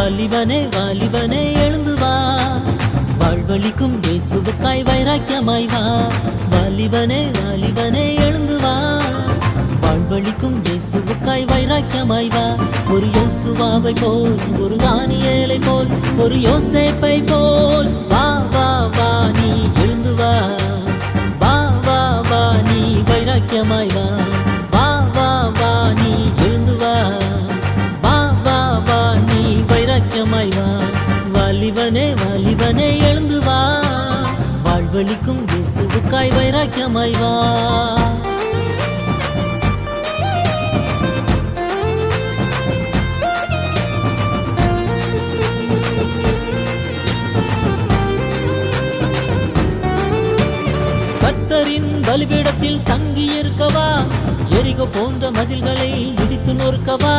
வாலிபனே வாலிபனே எழுந்து வா, வாழ்வழிக்கும் இயேசுவுக்காய் வைராக்கியமாய் வா. வாலிபனே வாலிபனே எழுந்து வா, வாழ்வழிக்கும் இயேசுவுக்காய் வைராக்கியமாய் வா. ஒரு யோசுவாவை போல், ஒரு தானியேலை போல், ஒரு யோசேப்பை போல் வா வா வா நீ எழுந்து வா. வா வா வா நீ வைராக்கியமாய் வா. வா வா வா நீ எழுந்து வா. வா வா வா நீ வைராக்கியமாய் வா. வாலிபனே வாலிபனே எழுந்து வா, வாழ்வழிக்கும் இயேசுவுக்காய் வைராக்கியமாய் வா. கர்த்தரின் பலிபீடத்தில் தங்கி இருக்கவா, எரிகோ போன்ற மதில்களை இடித்து நொறுக்கவா.